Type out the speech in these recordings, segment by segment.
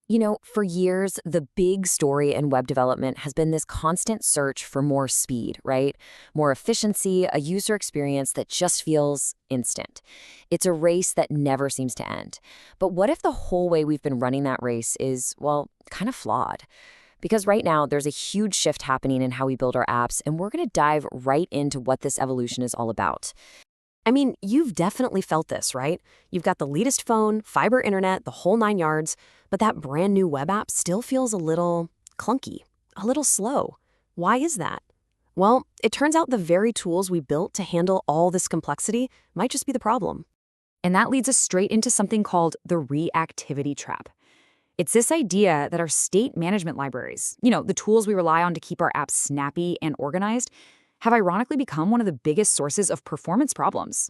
For years, the big story in web development has been this constant search for more speed, right? More efficiency, a user experience that just feels instant. It's a race that never seems to end. But what if the whole way we've been running that race is, well, kind of flawed? Because right now, there's a huge shift happening in how we build our apps, and we're going to dive right into what this evolution is all about. I mean, you've definitely felt this, right? You've got the latest phone, fiber internet, the whole 9 yards, but that brand new web app still feels a little clunky, a little slow. Why is that? Well, it turns out the very tools we built to handle all this complexity might just be the problem. And that leads us straight into something called the reactivity trap. It's this idea that our state management libraries, the tools we rely on to keep our apps snappy and organized, have ironically become one of the biggest sources of performance problems.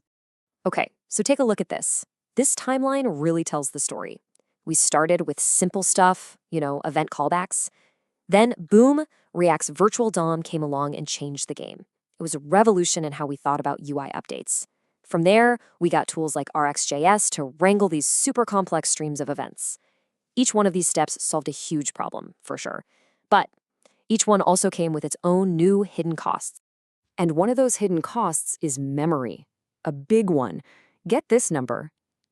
Okay, so take a look at this. This timeline really tells the story. We started with simple stuff, event callbacks. Then, boom, React's virtual DOM came along and changed the game. It was a revolution in how we thought about UI updates. From there, we got tools like RxJS to wrangle these super complex streams of events. Each one of these steps solved a huge problem, for sure. But each one also came with its own new hidden costs. And one of those hidden costs is memory. A big one. Get this number,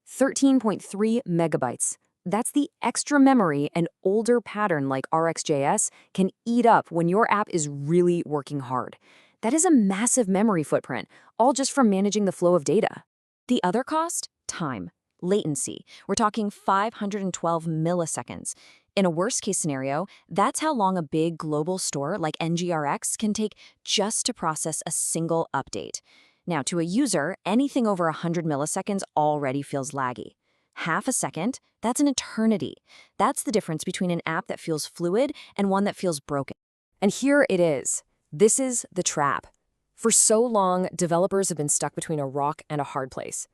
13.3 megabytes. That's the extra memory an older pattern like RxJS can eat up when your app is really working hard. That is a massive memory footprint, all just from managing the flow of data. The other cost? Time. Latency. We're talking 512 milliseconds. In a worst-case scenario, that's how long a big global store like NGRX can take just to process a single update. Now, to a user, anything over 100 milliseconds already feels laggy. Half a second, that's an eternity. That's the difference between an app that feels fluid and one that feels broken. And here it is. This is the trap. For so long, developers have been stuck between a rock and a hard place.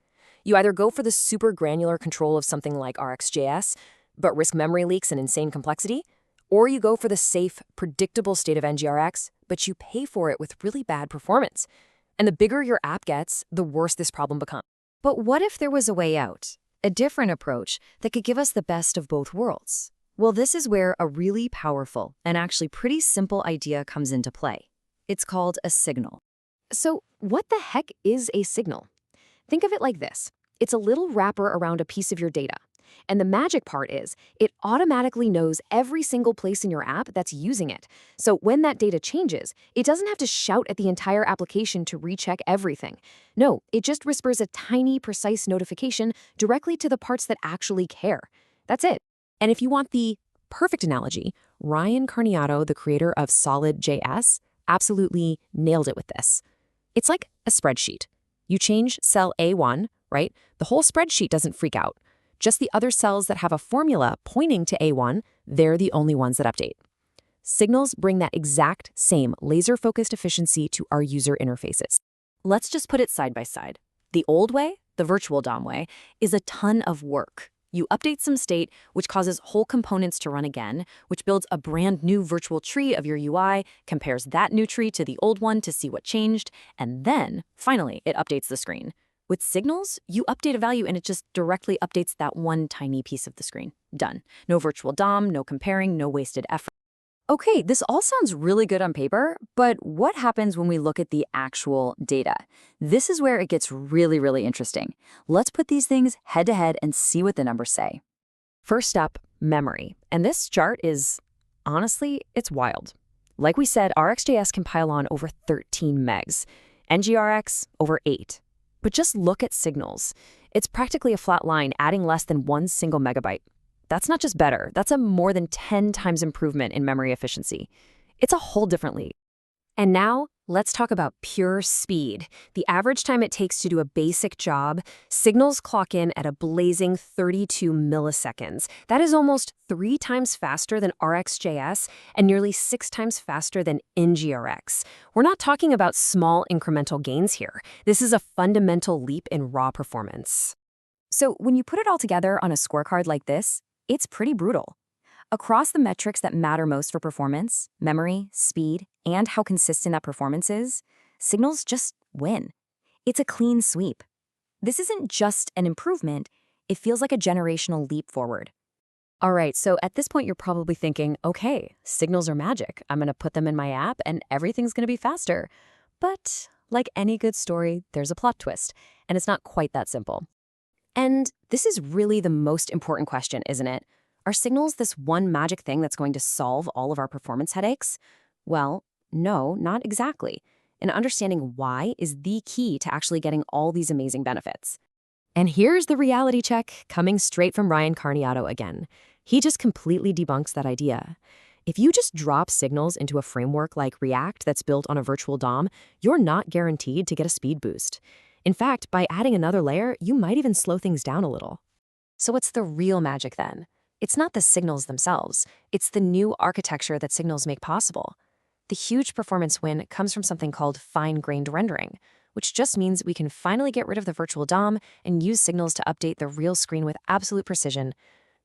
You either go for the super granular control of something like RxJS, but risk memory leaks and insane complexity, or you go for the safe, predictable state of NGRX, but you pay for it with really bad performance. And the bigger your app gets, the worse this problem becomes. But what if there was a way out? A different approach that could give us the best of both worlds? Well, this is where a really powerful and actually pretty simple idea comes into play. It's called a signal. So, what the heck is a signal? Think of it like this. It's a little wrapper around a piece of your data. And the magic part is, it automatically knows every single place in your app that's using it. So when that data changes, it doesn't have to shout at the entire application to recheck everything. No, it just whispers a tiny, precise notification directly to the parts that actually care. That's it. And if you want the perfect analogy, Ryan Carniato, the creator of SolidJS, absolutely nailed it with this. It's like a spreadsheet. You change cell A1, right? The whole spreadsheet doesn't freak out. Just the other cells that have a formula pointing to A1, they're the only ones that update. Signals bring that exact same laser-focused efficiency to our user interfaces. Let's just put it side by side. The old way, the virtual DOM way, is a ton of work. You update some state, which causes whole components to run again, which builds a brand new virtual tree of your UI, compares that new tree to the old one to see what changed, and then, finally, it updates the screen. With signals, you update a value and it just directly updates that one tiny piece of the screen. Done. No virtual DOM, no comparing, no wasted effort. Okay, this all sounds really good on paper, but what happens when we look at the actual data? This is where it gets really, really interesting. Let's put these things head to head and see what the numbers say. First up, memory. And this chart is, honestly, it's wild. Like we said, RxJS can pile on over 13 megs. NGRX, over 8. But just look at signals. It's practically a flat line, adding less than 1 single megabyte. That's not just better, that's a more than 10 times improvement in memory efficiency. It's a whole different league. And now, let's talk about pure speed. The average time it takes to do a basic job, signals clock in at a blazing 32 milliseconds. That is almost 3 times faster than RxJS and nearly 6 times faster than NGRX. We're not talking about small incremental gains here. This is a fundamental leap in raw performance. So when you put it all together on a scorecard like this, it's pretty brutal. Across the metrics that matter most for performance, memory, speed, and how consistent that performance is, signals just win. It's a clean sweep. This isn't just an improvement, it feels like a generational leap forward. All right, so at this point, you're probably thinking, okay, signals are magic. I'm going to put them in my app and everything's going to be faster. But like any good story, there's a plot twist, and it's not quite that simple. And this is really the most important question, isn't it? Are signals this one magic thing that's going to solve all of our performance headaches? Well, no, not exactly. And understanding why is the key to actually getting all these amazing benefits. And here's the reality check coming straight from Ryan Carniato again. He just completely debunks that idea. If you just drop signals into a framework like React that's built on a virtual DOM, you're not guaranteed to get a speed boost. In fact, by adding another layer, you might even slow things down a little. So what's the real magic then? It's not the signals themselves. It's the new architecture that signals make possible. The huge performance win comes from something called fine-grained rendering, which just means we can finally get rid of the virtual DOM and use signals to update the real screen with absolute precision.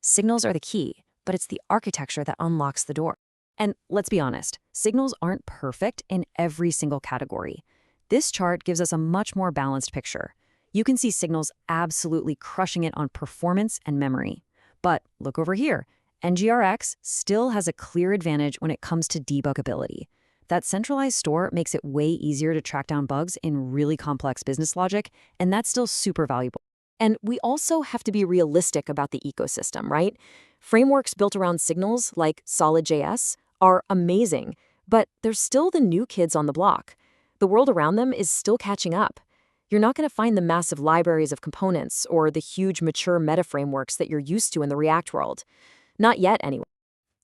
Signals are the key, but it's the architecture that unlocks the door. And let's be honest, signals aren't perfect in every single category. This chart gives us a much more balanced picture. You can see signals absolutely crushing it on performance and memory. But look over here. NGRX still has a clear advantage when it comes to debuggability. That centralized store makes it way easier to track down bugs in really complex business logic, and that's still super valuable. And we also have to be realistic about the ecosystem, right? Frameworks built around signals, like SolidJS, are amazing, but they're still the new kids on the block. The world around them is still catching up. You're not going to find the massive libraries of components or the huge mature meta frameworks that you're used to in the React world. Not yet, anyway.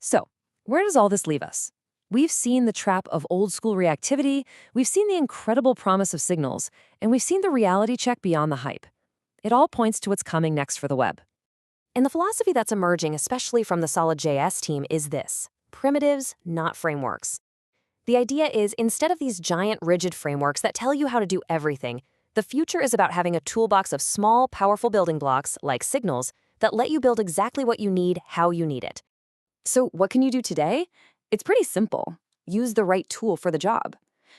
So, where does all this leave us? We've seen the trap of old-school reactivity, we've seen the incredible promise of signals, and we've seen the reality check beyond the hype. It all points to what's coming next for the web. And the philosophy that's emerging, especially from the SolidJS team, is this: primitives, not frameworks. The idea is, instead of these giant, rigid frameworks that tell you how to do everything, the future is about having a toolbox of small, powerful building blocks, like signals, that let you build exactly what you need, how you need it. So what can you do today? It's pretty simple. Use the right tool for the job.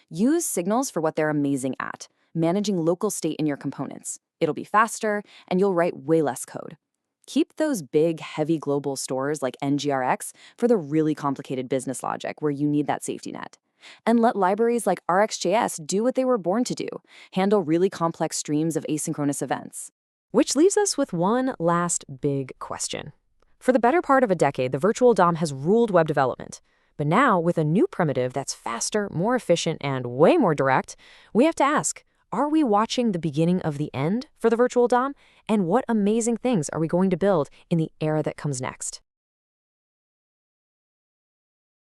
Use signals for what they're amazing at, managing local state in your components. It'll be faster, and you'll write way less code. Keep those big, heavy global stores like NGRX for the really complicated business logic where you need that safety net. And let libraries like RxJS do what they were born to do, handle really complex streams of asynchronous events. Which leaves us with one last big question. For the better part of a decade, the virtual DOM has ruled web development. But now, with a new primitive that's faster, more efficient, and way more direct, we have to ask, are we watching the beginning of the end for the virtual DOM? And what amazing things are we going to build in the era that comes next?